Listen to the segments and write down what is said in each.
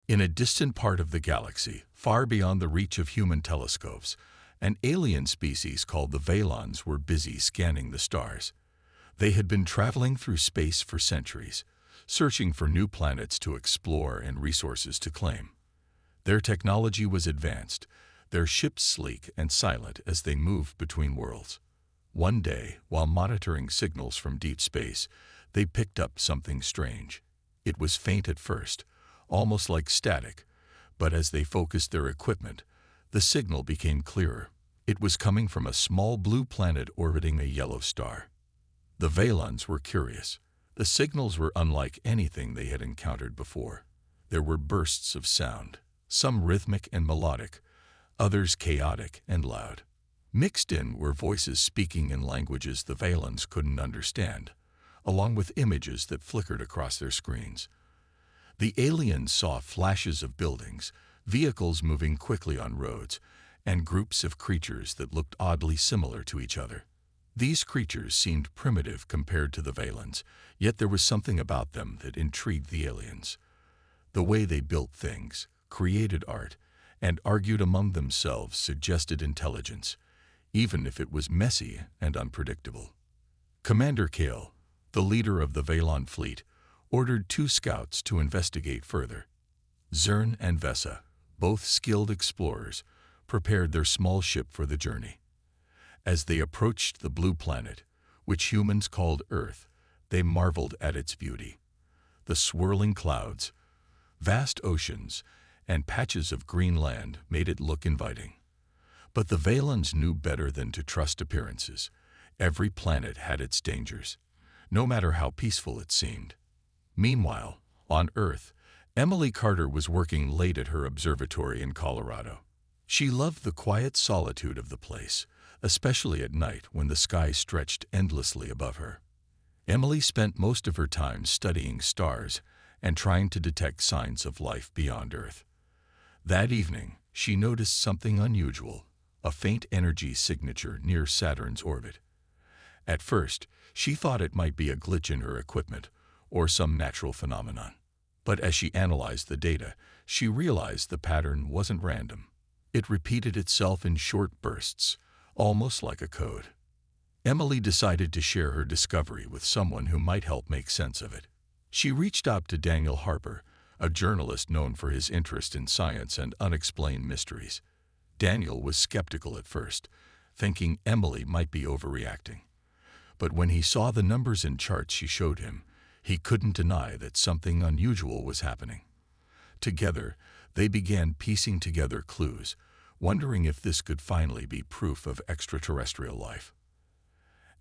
In a distant part of the galaxy, far beyond the reach of human telescopes, an alien species called the Valons were busy scanning the stars. They had been traveling through space for centuries, searching for new planets to explore and resources to claim. Their technology was advanced, their ships sleek and silent as they moved between worlds. One day, while monitoring signals from deep space, they picked up something strange. It was faint at first, almost like static, but as they focused their equipment, the signal became clearer. It was coming from a small blue planet orbiting a yellow star. The Valons were curious. The signals were unlike anything they had encountered before. There were bursts of sound, some rhythmic and melodic, others chaotic and loud. Mixed in were voices speaking in languages the Valons couldn't understand, along with images that flickered across their screens. The aliens saw flashes of buildings, vehicles moving quickly on roads, and groups of creatures that looked oddly similar to each other. These creatures seemed primitive compared to the Valons, yet there was something about them that intrigued the aliens. The way they built things, created art, and argued among themselves suggested intelligence, even if it was messy and unpredictable. Commander Kale, the leader of the Valon fleet, ordered 2 scouts to investigate further. Zern and Vesa, both skilled explorers, prepared their small ship for the journey. As they approached the blue planet, which humans called Earth, they marveled at its beauty. The swirling clouds, vast oceans, and patches of green land made it look inviting. But the Valons knew better than to trust appearances. Every planet had its dangers, no matter how peaceful it seemed. Meanwhile, on Earth, Emily Carter was working late at her observatory in Colorado. She loved the quiet solitude of the place, especially at night when the sky stretched endlessly above her. Emily spent most of her time studying stars and trying to detect signs of life beyond Earth. That evening, she noticed something unusual, a faint energy signature near Saturn's orbit. At first, she thought it might be a glitch in her equipment or some natural phenomenon. But as she analyzed the data, she realized the pattern wasn't random. It repeated itself in short bursts, almost like a code. Emily decided to share her discovery with someone who might help make sense of it. She reached out to Daniel Harper, a journalist known for his interest in science and unexplained mysteries. Daniel was skeptical at first, thinking Emily might be overreacting. But when he saw the numbers and charts she showed him, he couldn't deny that something unusual was happening. Together, they began piecing together clues, wondering if this could finally be proof of extraterrestrial life.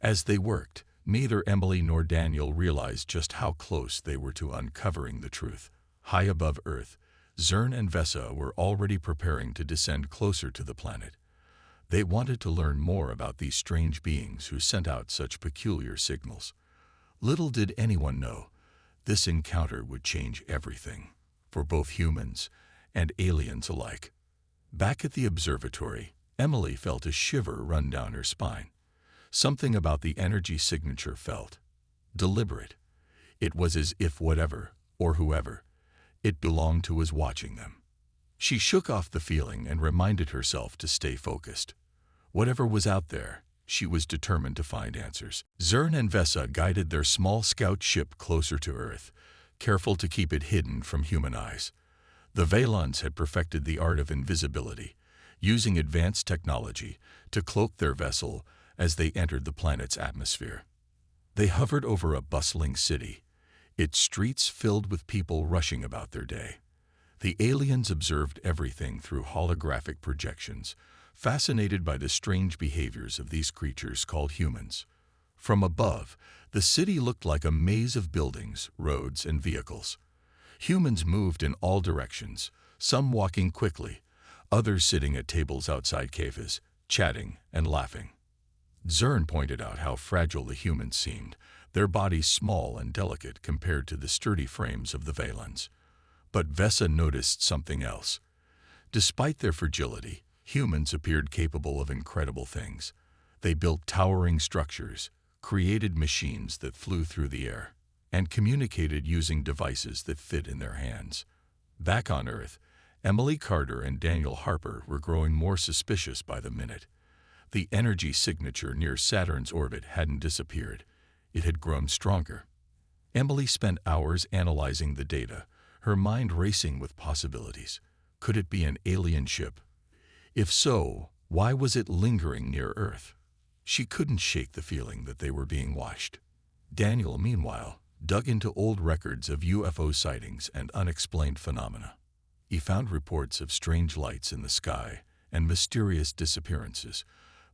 As they worked, neither Emily nor Daniel realized just how close they were to uncovering the truth. High above Earth, Zern and Vesa were already preparing to descend closer to the planet. They wanted to learn more about these strange beings who sent out such peculiar signals. Little did anyone know, this encounter would change everything, for both humans and aliens alike. Back at the observatory, Emily felt a shiver run down her spine. Something about the energy signature felt deliberate. It was as if whatever, or whoever, it belonged to was watching them. She shook off the feeling and reminded herself to stay focused. Whatever was out there, she was determined to find answers. Zern and Vesa guided their small scout ship closer to Earth, careful to keep it hidden from human eyes. The Valons had perfected the art of invisibility, using advanced technology to cloak their vessel as they entered the planet's atmosphere. They hovered over a bustling city, its streets filled with people rushing about their day. The aliens observed everything through holographic projections, fascinated by the strange behaviors of these creatures called humans. From above, the city looked like a maze of buildings, roads, and vehicles. Humans moved in all directions, some walking quickly, others sitting at tables outside cafes, chatting and laughing. Zern pointed out how fragile the humans seemed, their bodies small and delicate compared to the sturdy frames of the Valons. But Vesa noticed something else. Despite their fragility, humans appeared capable of incredible things. They built towering structures, created machines that flew through the air, and communicated using devices that fit in their hands. Back on Earth, Emily Carter and Daniel Harper were growing more suspicious by the minute. The energy signature near Saturn's orbit hadn't disappeared. It had grown stronger. Emily spent hours analyzing the data, her mind racing with possibilities. Could it be an alien ship? If so, why was it lingering near Earth? She couldn't shake the feeling that they were being watched. Daniel, meanwhile, dug into old records of UFO sightings and unexplained phenomena. He found reports of strange lights in the sky and mysterious disappearances,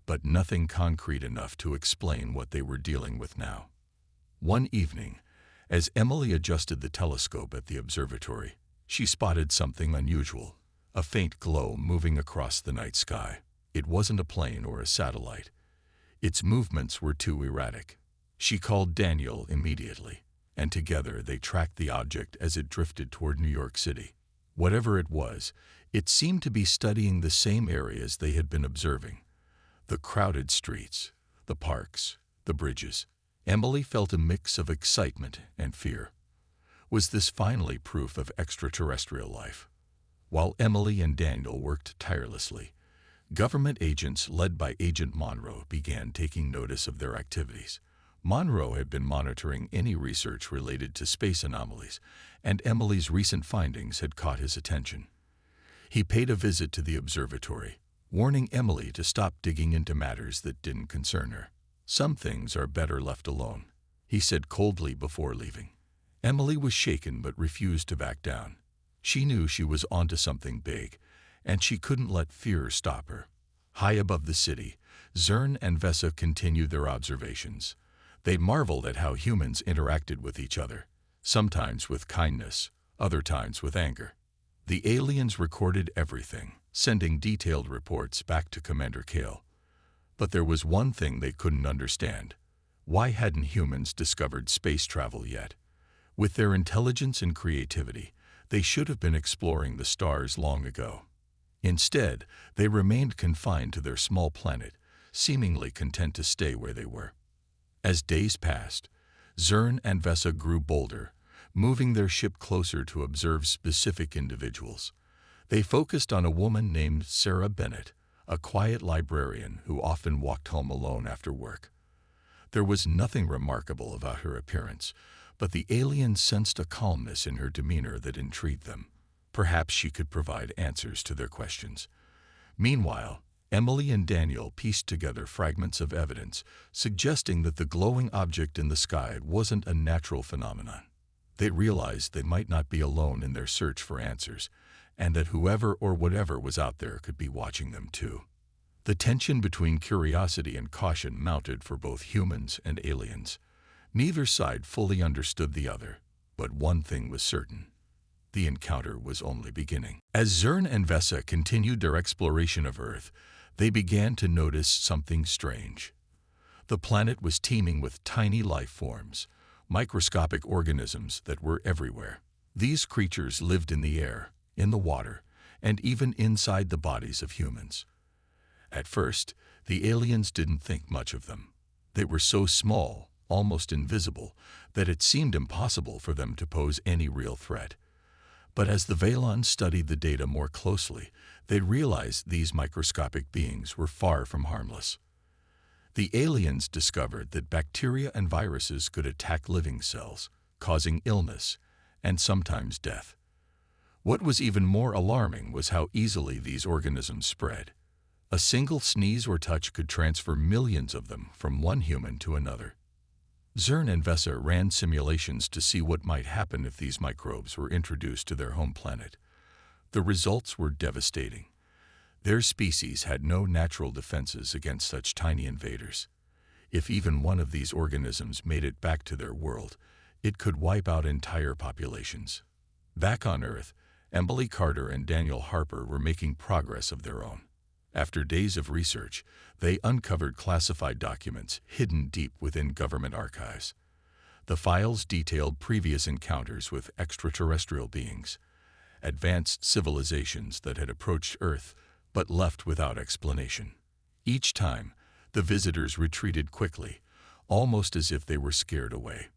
but nothing concrete enough to explain what they were dealing with now. One evening, as Emily adjusted the telescope at the observatory, she spotted something unusual, a faint glow moving across the night sky. It wasn't a plane or a satellite. Its movements were too erratic. She called Daniel immediately, and together they tracked the object as it drifted toward New York City. Whatever it was, it seemed to be studying the same areas they had been observing. The crowded streets, the parks, the bridges. Emily felt a mix of excitement and fear. Was this finally proof of extraterrestrial life? While Emily and Daniel worked tirelessly, government agents led by Agent Monroe began taking notice of their activities. Monroe had been monitoring any research related to space anomalies, and Emily's recent findings had caught his attention. He paid a visit to the observatory, warning Emily to stop digging into matters that didn't concern her. "Some things are better left alone," he said coldly before leaving. Emily was shaken but refused to back down. She knew she was onto something big, and she couldn't let fear stop her. High above the city, Zern and Vesa continued their observations. They marveled at how humans interacted with each other, sometimes with kindness, other times with anger. The aliens recorded everything, sending detailed reports back to Commander Kale. But there was one thing they couldn't understand. Why hadn't humans discovered space travel yet? With their intelligence and creativity, they should have been exploring the stars long ago. Instead, they remained confined to their small planet, seemingly content to stay where they were. As days passed, Zern and Vesa grew bolder, moving their ship closer to observe specific individuals. They focused on a woman named Sarah Bennett, a quiet librarian who often walked home alone after work. There was nothing remarkable about her appearance, but the aliens sensed a calmness in her demeanor that intrigued them. Perhaps she could provide answers to their questions. Meanwhile, Emily and Daniel pieced together fragments of evidence, suggesting that the glowing object in the sky wasn't a natural phenomenon. They realized they might not be alone in their search for answers, and that whoever or whatever was out there could be watching them too. The tension between curiosity and caution mounted for both humans and aliens. Neither side fully understood the other, but one thing was certain. The encounter was only beginning. As Zern and Vesa continued their exploration of Earth, they began to notice something strange. The planet was teeming with tiny life forms, microscopic organisms that were everywhere. These creatures lived in the air, in the water, and even inside the bodies of humans. At first, the aliens didn't think much of them. They were so small, almost invisible, that it seemed impossible for them to pose any real threat. But as the Veilons studied the data more closely, they realized these microscopic beings were far from harmless. The aliens discovered that bacteria and viruses could attack living cells, causing illness and sometimes death. What was even more alarming was how easily these organisms spread. A single sneeze or touch could transfer millions of them from one human to another. Zern and Vesa ran simulations to see what might happen if these microbes were introduced to their home planet. The results were devastating. Their species had no natural defenses against such tiny invaders. If even one of these organisms made it back to their world, it could wipe out entire populations. Back on Earth, Emily Carter and Daniel Harper were making progress of their own. After days of research, they uncovered classified documents hidden deep within government archives. The files detailed previous encounters with extraterrestrial beings, advanced civilizations that had approached Earth but left without explanation. Each time, the visitors retreated quickly, almost as if they were scared away.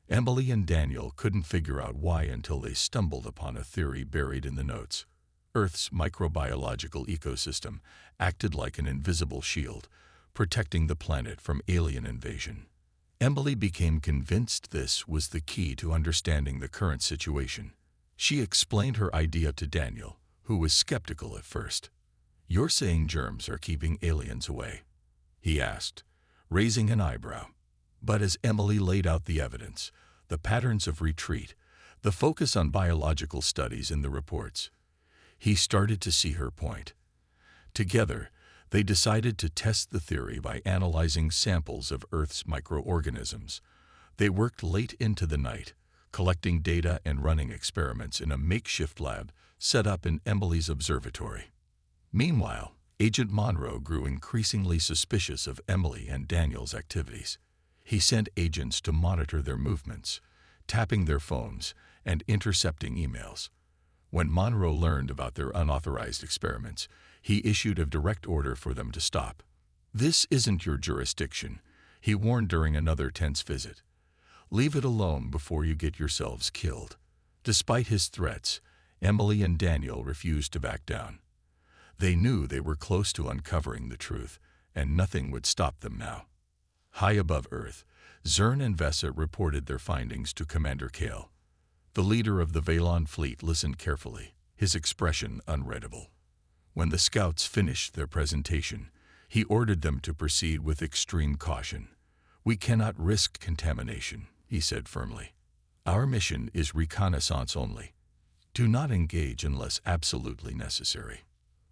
Emily and Daniel couldn't figure out why until they stumbled upon a theory buried in the notes. Earth's microbiological ecosystem acted like an invisible shield, protecting the planet from alien invasion. Emily became convinced this was the key to understanding the current situation. She explained her idea to Daniel, who was skeptical at first. "You're saying germs are keeping aliens away?" he asked, raising an eyebrow. But as Emily laid out the evidence, the patterns of retreat, the focus on biological studies in the reports, he started to see her point. Together, they decided to test the theory by analyzing samples of Earth's microorganisms. They worked late into the night, collecting data and running experiments in a makeshift lab set up in Emily's observatory. Meanwhile, Agent Monroe grew increasingly suspicious of Emily and Daniel's activities. He sent agents to monitor their movements, tapping their phones and intercepting emails. When Monroe learned about their unauthorized experiments, he issued a direct order for them to stop. "This isn't your jurisdiction," he warned during another tense visit. "Leave it alone before you get yourselves killed." Despite his threats, Emily and Daniel refused to back down. They knew they were close to uncovering the truth, and nothing would stop them now. High above Earth, Zern and Vesa reported their findings to Commander Kale. The leader of the Valon fleet listened carefully, his expression unreadable. When the scouts finished their presentation, he ordered them to proceed with extreme caution. "We cannot risk contamination," he said firmly. "Our mission is reconnaissance only. Do not engage unless absolutely necessary."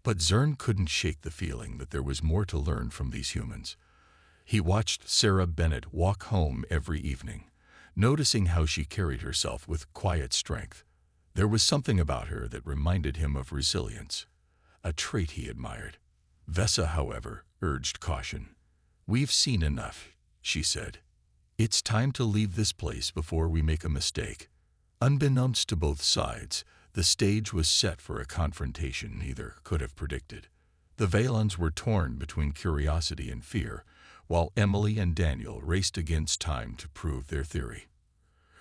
But Zern couldn't shake the feeling that there was more to learn from these humans. He watched Sarah Bennett walk home every evening, noticing how she carried herself with quiet strength. There was something about her that reminded him of resilience, a trait he admired. Vesa, however, urged caution. "We've seen enough," she said. "It's time to leave this place before we make a mistake." Unbeknownst to both sides, the stage was set for a confrontation neither could have predicted. The Valons were torn between curiosity and fear, while Emily and Daniel raced against time to prove their theory.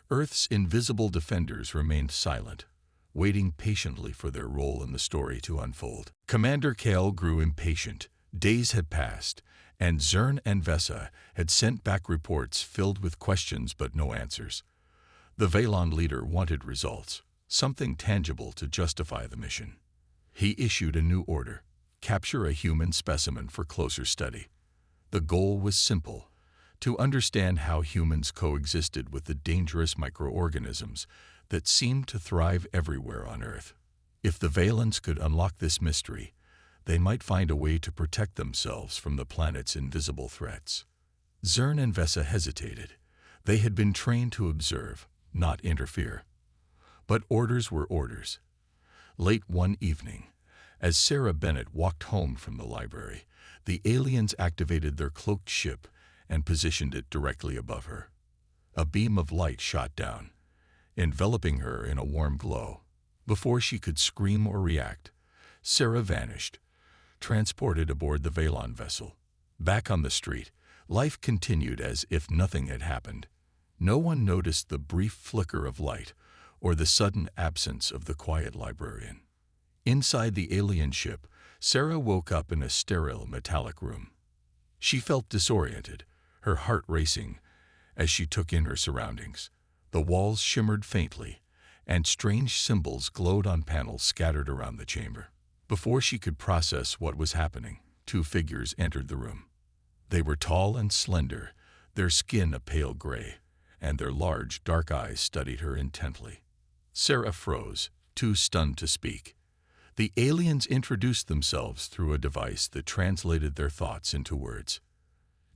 Earth's invisible defenders remained silent, waiting patiently for their role in the story to unfold. Commander Kale grew impatient. Days had passed, and Zern and Vesa had sent back reports filled with questions but no answers. The Valon leader wanted results, something tangible to justify the mission. He issued a new order: capture a human specimen for closer study. The goal was simple: to understand how humans coexisted with the dangerous microorganisms that seemed to thrive everywhere on Earth. If the Valons could unlock this mystery, they might find a way to protect themselves from the planet's invisible threats. Zern and Vesa hesitated. They had been trained to observe, not interfere. But orders were orders. Late one evening, as Sarah Bennett walked home from the library, the aliens activated their cloaked ship and positioned it directly above her. A beam of light shot down, enveloping her in a warm glow. Before she could scream or react, Sarah vanished, transported aboard the Valon vessel. Back on the street, life continued as if nothing had happened. No one noticed the brief flicker of light or the sudden absence of the quiet librarian. Inside the alien ship, Sarah woke up in a sterile metallic room. She felt disoriented, her heart racing as she took in her surroundings. The walls shimmered faintly, and strange symbols glowed on panels scattered around the chamber. Before she could process what was happening, two figures entered the room. They were tall and slender, their skin a pale gray, and their large, dark eyes studied her intently. Sarah froze, too stunned to speak. The aliens introduced themselves through a device that translated their thoughts into words.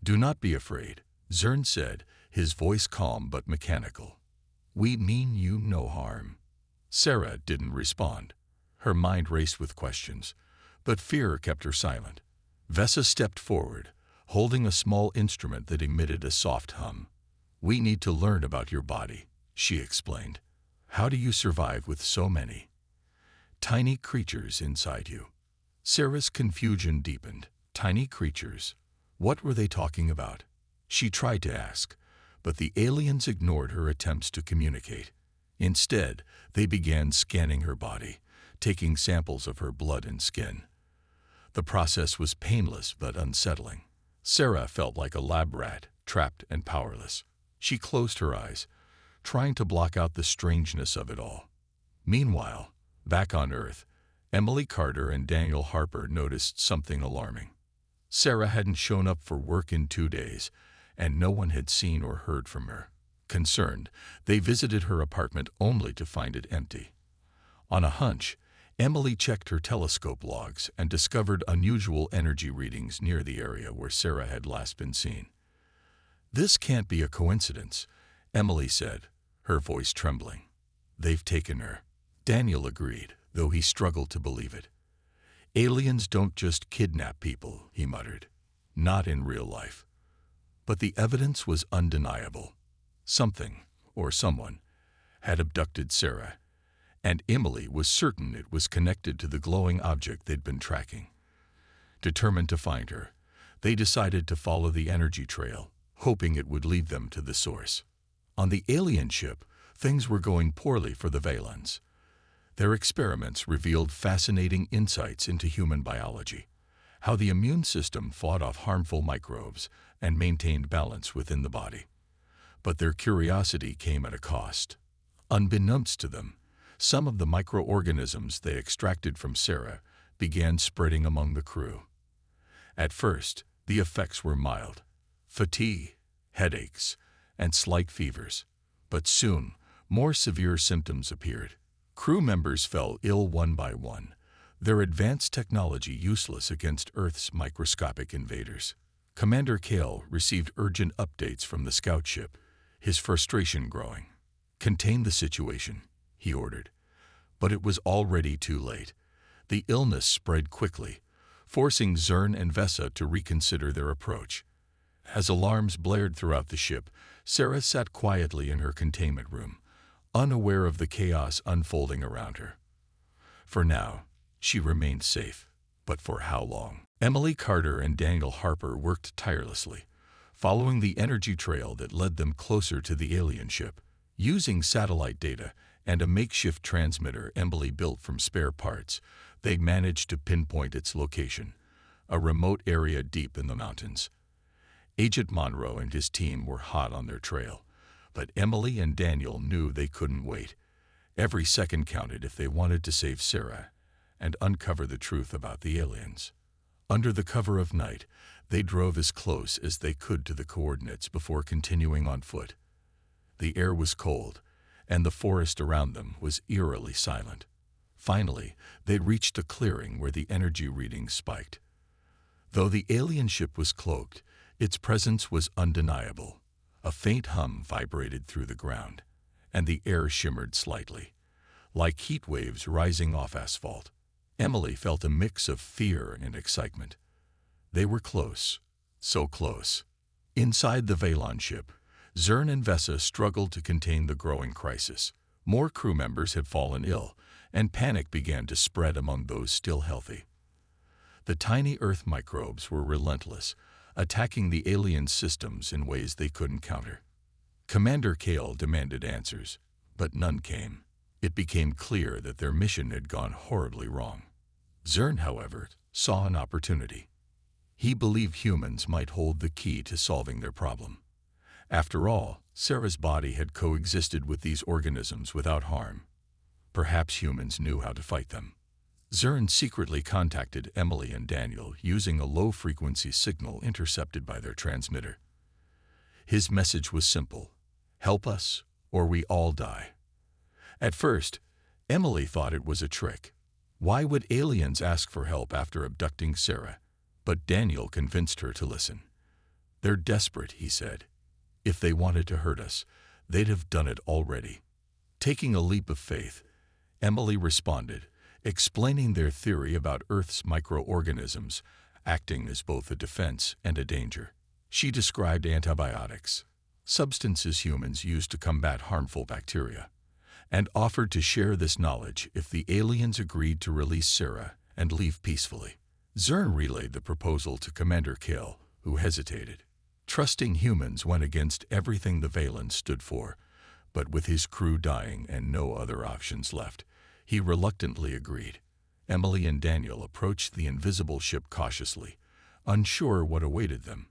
"Do not be afraid," Zern said, his voice calm but mechanical. "We mean you no harm." Sarah didn't respond. Her mind raced with questions, but fear kept her silent. Vesa stepped forward, holding a small instrument that emitted a soft hum. "We need to learn about your body," she explained. "How do you survive with so many tiny creatures inside you?" Sarah's confusion deepened. Tiny creatures? What were they talking about? She tried to ask, But the aliens ignored her attempts to communicate. Instead, they began scanning her body, taking samples of her blood and skin. The process was painless but unsettling. Sarah felt like a lab rat, trapped and powerless. She closed her eyes, trying to block out the strangeness of it all. Meanwhile, back on Earth, Emily Carter and Daniel Harper noticed something alarming. Sarah hadn't shown up for work in 2 days, and no one had seen or heard from her. Concerned, they visited her apartment only to find it empty. On a hunch, Emily checked her telescope logs and discovered unusual energy readings near the area where Sarah had last been seen. "This can't be a coincidence," Emily said, her voice trembling. "They've taken her." Daniel agreed, though he struggled to believe it. "Aliens don't just kidnap people," he muttered. "Not in real life." But the evidence was undeniable. Something, or someone, had abducted Sarah, and Emily was certain it was connected to the glowing object they'd been tracking. Determined to find her, they decided to follow the energy trail, hoping it would lead them to the source. On the alien ship, things were going poorly for the Valons. Their experiments revealed fascinating insights into human biology, how the immune system fought off harmful microbes and maintained balance within the body. But their curiosity came at a cost. Unbeknownst to them, some of the microorganisms they extracted from Sarah began spreading among the crew. At first, the effects were mild: fatigue, headaches, and slight fevers. But soon, more severe symptoms appeared. Crew members fell ill one by one, their advanced technology useless against Earth's microscopic invaders. Commander Kale received urgent updates from the scout ship, his frustration growing. "Contain the situation," he ordered. But it was already too late. The illness spread quickly, forcing Zern and Vesa to reconsider their approach. As alarms blared throughout the ship, Sarah sat quietly in her containment room, unaware of the chaos unfolding around her. For now, she remained safe. But for how long? Emily Carter and Daniel Harper worked tirelessly, following the energy trail that led them closer to the alien ship. Using satellite data and a makeshift transmitter Emily built from spare parts, they managed to pinpoint its location, a remote area deep in the mountains. Agent Monroe and his team were hot on their trail, but Emily and Daniel knew they couldn't wait. Every second counted if they wanted to save Sarah and uncover the truth about the aliens. Under the cover of night, they drove as close as they could to the coordinates before continuing on foot. The air was cold, and the forest around them was eerily silent. Finally, they reached a clearing where the energy readings spiked. Though the alien ship was cloaked, its presence was undeniable. A faint hum vibrated through the ground, and the air shimmered slightly, like heat waves rising off asphalt. Emily felt a mix of fear and excitement. They were close, so close. Inside the Valon ship, Zern and Vesa struggled to contain the growing crisis. More crew members had fallen ill, and panic began to spread among those still healthy. The tiny Earth microbes were relentless, attacking the alien systems in ways they couldn't counter. Commander Kale demanded answers, but none came. It became clear that their mission had gone horribly wrong. Zern, however, saw an opportunity. He believed humans might hold the key to solving their problem. After all, Sarah's body had coexisted with these organisms without harm. Perhaps humans knew how to fight them. Zern secretly contacted Emily and Daniel using a low-frequency signal intercepted by their transmitter. His message was simple: "Help us, or we all die." At first, Emily thought it was a trick. Why would aliens ask for help after abducting Sarah? But Daniel convinced her to listen. "They're desperate," he said. "If they wanted to hurt us, they'd have done it already." Taking a leap of faith, Emily responded, explaining their theory about Earth's microorganisms acting as both a defense and a danger. She described antibiotics, substances humans use to combat harmful bacteria, and offered to share this knowledge if the aliens agreed to release Sarah and leave peacefully. Zern relayed the proposal to Commander Kale, who hesitated. Trusting humans went against everything the Valens stood for, but with his crew dying and no other options left, he reluctantly agreed. Emily and Daniel approached the invisible ship cautiously, unsure what awaited them.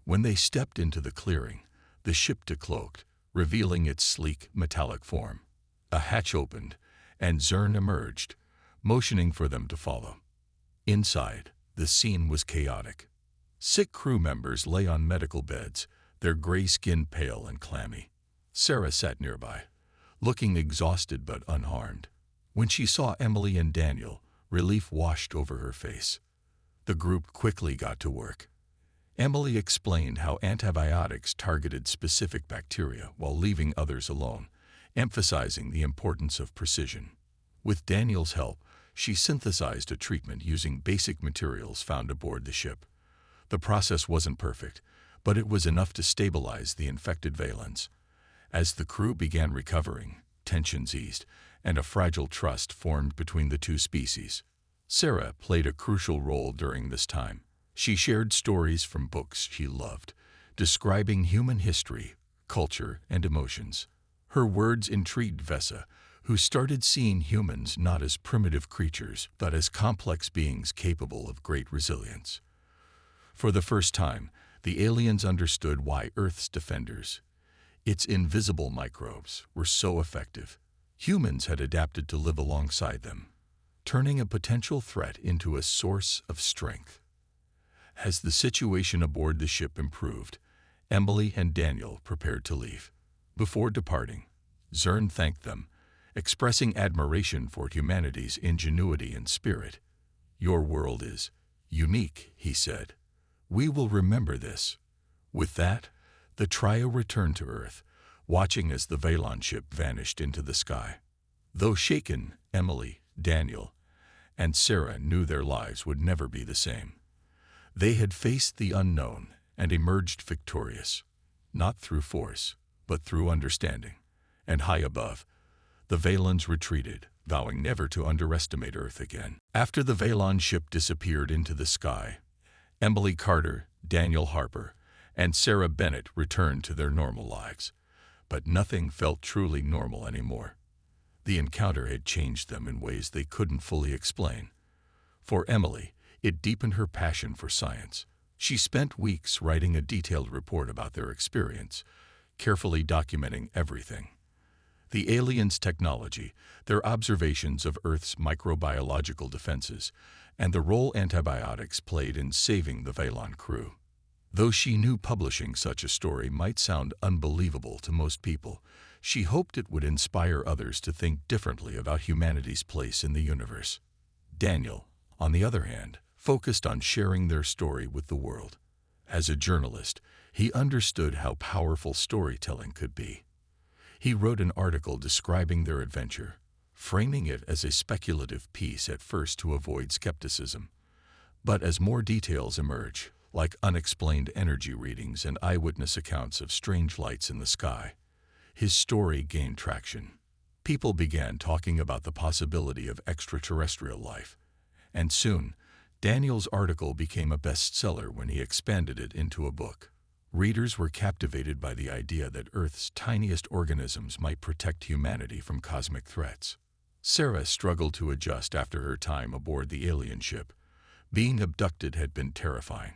When they stepped into the clearing, the ship decloaked, revealing its sleek, metallic form. A hatch opened, and Zern emerged, motioning for them to follow. Inside, the scene was chaotic. Sick crew members lay on medical beds, their gray skin pale and clammy. Sarah sat nearby, looking exhausted but unharmed. When she saw Emily and Daniel, relief washed over her face. The group quickly got to work. Emily explained how antibiotics targeted specific bacteria while leaving others alone, emphasizing the importance of precision. With Daniel's help, she synthesized a treatment using basic materials found aboard the ship. The process wasn't perfect, but it was enough to stabilize the infected Valens. As the crew began recovering, tensions eased, and a fragile trust formed between the two species. Sarah played a crucial role during this time. She shared stories from books she loved, describing human history, culture, and emotions. Her words intrigued Vesa, who started seeing humans not as primitive creatures, but as complex beings capable of great resilience. For the first time, the aliens understood why Earth's defenders, its invisible microbes, were so effective. Humans had adapted to live alongside them, turning a potential threat into a source of strength. As the situation aboard the ship improved, Emily and Daniel prepared to leave. Before departing, Zern thanked them, expressing admiration for humanity's ingenuity and spirit. "Your world is unique," he said. "We will remember this." With that, the trio returned to Earth, watching as the Valon ship vanished into the sky. Though shaken, Emily, Daniel, and Sarah knew their lives would never be the same. They had faced the unknown and emerged victorious, not through force, but through understanding. And high above, the Valons retreated, vowing never to underestimate Earth again. After the Valon ship disappeared into the sky, Emily Carter, Daniel Harper, and Sarah Bennett returned to their normal lives. But nothing felt truly normal anymore. The encounter had changed them in ways they couldn't fully explain. For Emily, it deepened her passion for science. She spent weeks writing a detailed report about their experience, carefully documenting everything. The aliens' technology, their observations of Earth's microbiological defenses, and the role antibiotics played in saving the Valon crew. Though she knew publishing such a story might sound unbelievable to most people, she hoped it would inspire others to think differently about humanity's place in the universe. Daniel, on the other hand, focused on sharing their story with the world. As a journalist, he understood how powerful storytelling could be. He wrote an article describing their adventure, framing it as a speculative piece at first to avoid skepticism. But as more details emerge, like unexplained energy readings and eyewitness accounts of strange lights in the sky, his story gained traction. People began talking about the possibility of extraterrestrial life, and soon, Daniel's article became a bestseller when he expanded it into a book. Readers were captivated by the idea that Earth's tiniest organisms might protect humanity from cosmic threats. Sarah struggled to adjust after her time aboard the alien ship. Being abducted had been terrifying,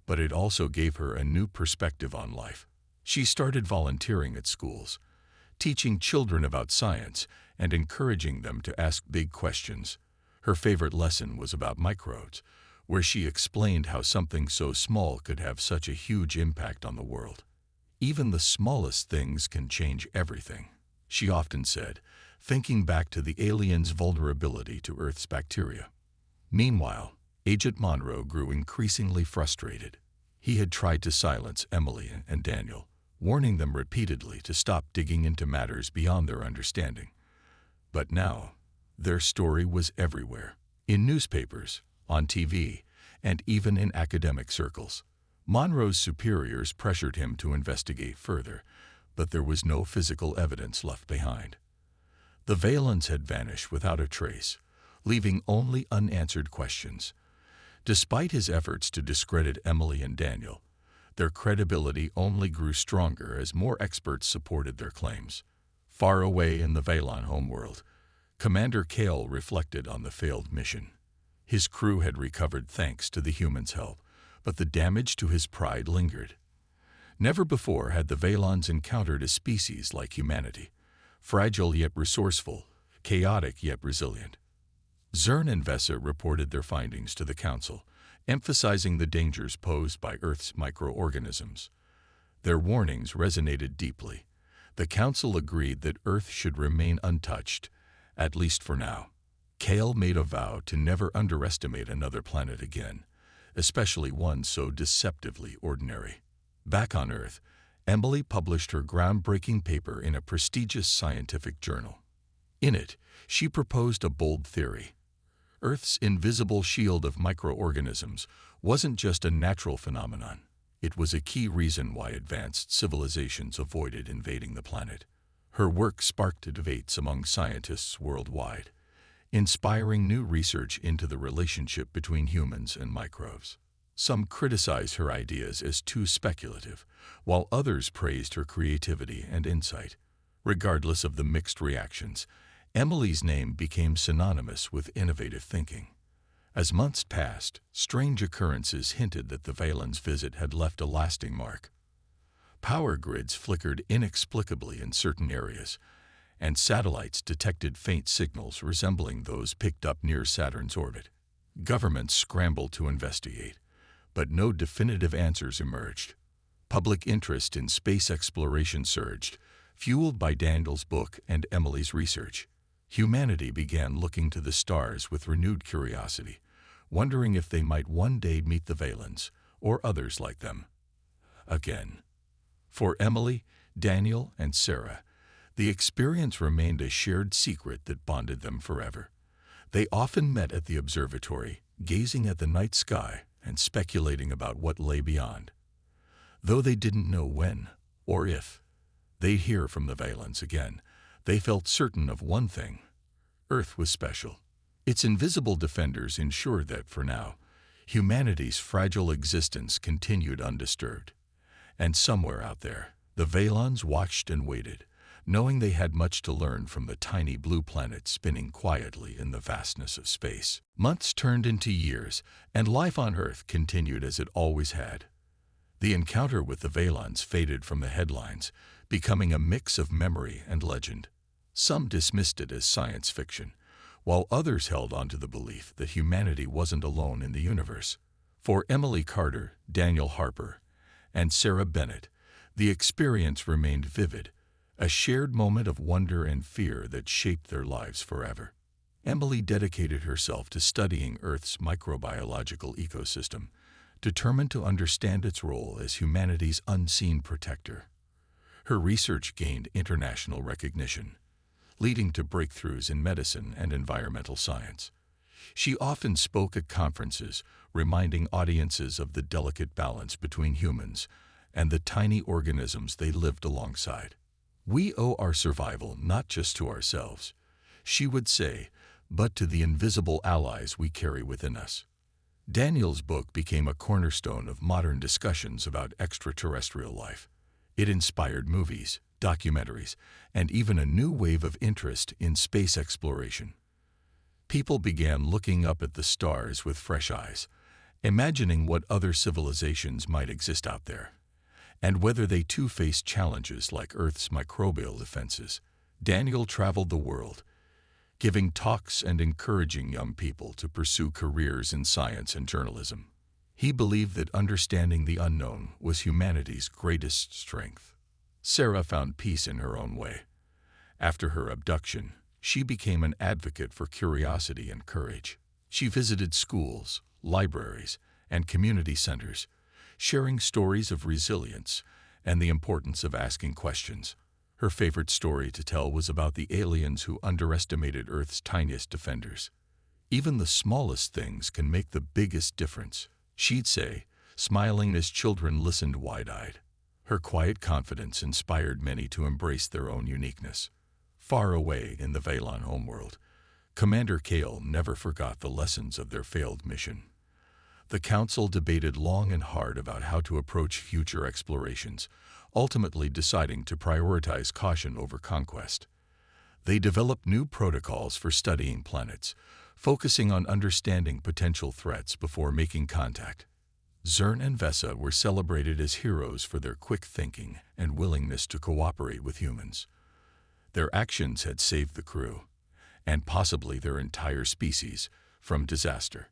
but it also gave her a new perspective on life. She started volunteering at schools, teaching children about science and encouraging them to ask big questions. Her favorite lesson was about microbes, where she explained how something so small could have such a huge impact on the world. "Even the smallest things can change everything," she often said, thinking back to the aliens' vulnerability to Earth's bacteria. Meanwhile, Agent Monroe grew increasingly frustrated. He had tried to silence Emily and Daniel, warning them repeatedly to stop digging into matters beyond their understanding. But now, their story was everywhere, in newspapers, on TV, and even in academic circles. Monroe's superiors pressured him to investigate further, but there was no physical evidence left behind. The Valons had vanished without a trace, leaving only unanswered questions. Despite his efforts to discredit Emily and Daniel, Their credibility only grew stronger as more experts supported their claims. Far away in the Valon homeworld, Commander Kale reflected on the failed mission. His crew had recovered thanks to the humans' help, but the damage to his pride lingered. Never before had the Valons encountered a species like humanity, fragile yet resourceful, chaotic yet resilient. Zern and Vesa reported their findings to the Council, emphasizing the dangers posed by Earth's microorganisms. Their warnings resonated deeply. The Council agreed that Earth should remain untouched, at least for now. Kale made a vow to never underestimate another planet again, especially one so deceptively ordinary. Back on Earth, Emily published her groundbreaking paper in a prestigious scientific journal. In it, she proposed a bold theory. Earth's invisible shield of microorganisms wasn't just a natural phenomenon. It was a key reason why advanced civilizations avoided invading the planet. Her work sparked debates among scientists worldwide, inspiring new research into the relationship between humans and microbes. Some criticized her ideas as too speculative, while others praised her creativity and insight. Regardless of the mixed reactions, Emily's name became synonymous with innovative thinking. As months passed, strange occurrences hinted that the Valon's visit had left a lasting mark. Power grids flickered inexplicably in certain areas, and satellites detected faint signals resembling those picked up near Saturn's orbit. Governments scrambled to investigate, but no definitive answers emerged. Public interest in space exploration surged, fueled by Daniel's book and Emily's research. Humanity began looking to the stars with renewed curiosity, wondering if they might one day meet the Valons, or others like them. Again. For Emily, Daniel, and Sarah, the experience remained a shared secret that bonded them forever. They often met at the observatory, gazing at the night sky and speculating about what lay beyond. Though they didn't know when, or if, they'd hear from the Valons again, they felt certain of one thing: Earth was special. Its invisible defenders ensured that, for now, humanity's fragile existence continued undisturbed. And somewhere out there, the Valons watched and waited, knowing they had much to learn from the tiny blue planet spinning quietly in the vastness of space. Months turned into years, and life on Earth continued as it always had. The encounter with the Valons faded from the headlines, becoming a mix of memory and legend. Some dismissed it as science fiction, while others held on to the belief that humanity wasn't alone in the universe. For Emily Carter, Daniel Harper, and Sarah Bennett, the experience remained vivid, a shared moment of wonder and fear that shaped their lives forever. Emily dedicated herself to studying Earth's microbiological ecosystem, determined to understand its role as humanity's unseen protector. Her research gained international recognition, leading to breakthroughs in medicine and environmental science. She often spoke at conferences, reminding audiences of the delicate balance between humans and the tiny organisms they lived alongside. "We owe our survival not just to ourselves," she would say, "but to the invisible allies we carry within us." Daniel's book became a cornerstone of modern discussions about extraterrestrial life. It inspired movies, documentaries, and even a new wave of interest in space exploration. People began looking up at the stars with fresh eyes, imagining what other civilizations might exist out there, and whether they too faced challenges like Earth's microbial defenses. Daniel traveled the world, giving talks and encouraging young people to pursue careers in science and journalism. He believed that understanding the unknown was humanity's greatest strength. Sarah found peace in her own way. After her abduction, she became an advocate for curiosity and courage. She visited schools, libraries, and community centers, sharing stories of resilience and the importance of asking questions. Her favorite story to tell was about the aliens who underestimated Earth's tiniest defenders. "Even the smallest things can make the biggest difference," she'd say, smiling as children listened wide-eyed. Her quiet confidence inspired many to embrace their own uniqueness. Far away in the Valon homeworld, Commander Kale never forgot the lessons of their failed mission. The council debated long and hard about how to approach future explorations, ultimately deciding to prioritize caution over conquest. They developed new protocols for studying planets, focusing on understanding potential threats before making contact. Zern and Vesa were celebrated as heroes for their quick thinking and willingness to cooperate with humans. Their actions had saved the crew, and possibly their entire species, from disaster.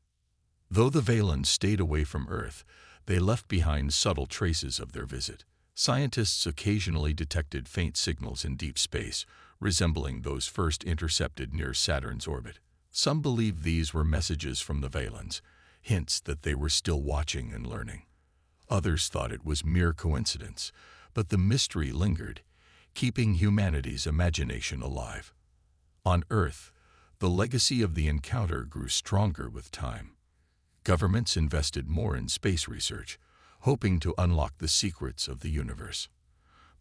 Though the Valens stayed away from Earth, they left behind subtle traces of their visit. Scientists occasionally detected faint signals in deep space, resembling those first intercepted near Saturn's orbit. Some believed these were messages from the Valens, hints that they were still watching and learning. Others thought it was mere coincidence, but the mystery lingered, keeping humanity's imagination alive. On Earth, the legacy of the encounter grew stronger with time. Governments invested more in space research, hoping to unlock the secrets of the universe.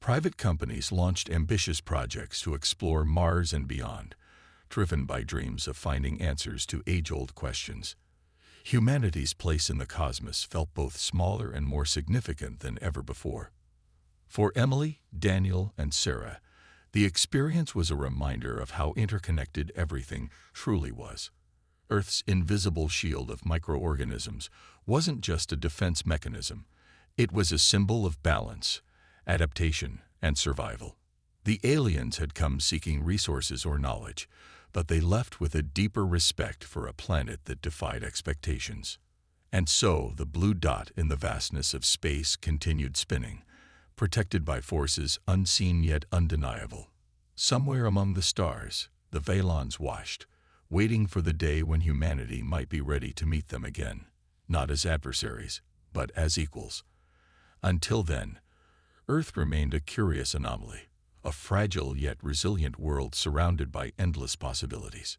Private companies launched ambitious projects to explore Mars and beyond, driven by dreams of finding answers to age-old questions. Humanity's place in the cosmos felt both smaller and more significant than ever before. For Emily, Daniel, and Sarah, the experience was a reminder of how interconnected everything truly was. Earth's invisible shield of microorganisms wasn't just a defense mechanism. It was a symbol of balance, adaptation, and survival. The aliens had come seeking resources or knowledge, but they left with a deeper respect for a planet that defied expectations. And so the blue dot in the vastness of space continued spinning, protected by forces unseen yet undeniable. Somewhere among the stars, the Valens watched, waiting for the day when humanity might be ready to meet them again, not as adversaries, but as equals. Until then, Earth remained a curious anomaly, a fragile yet resilient world surrounded by endless possibilities.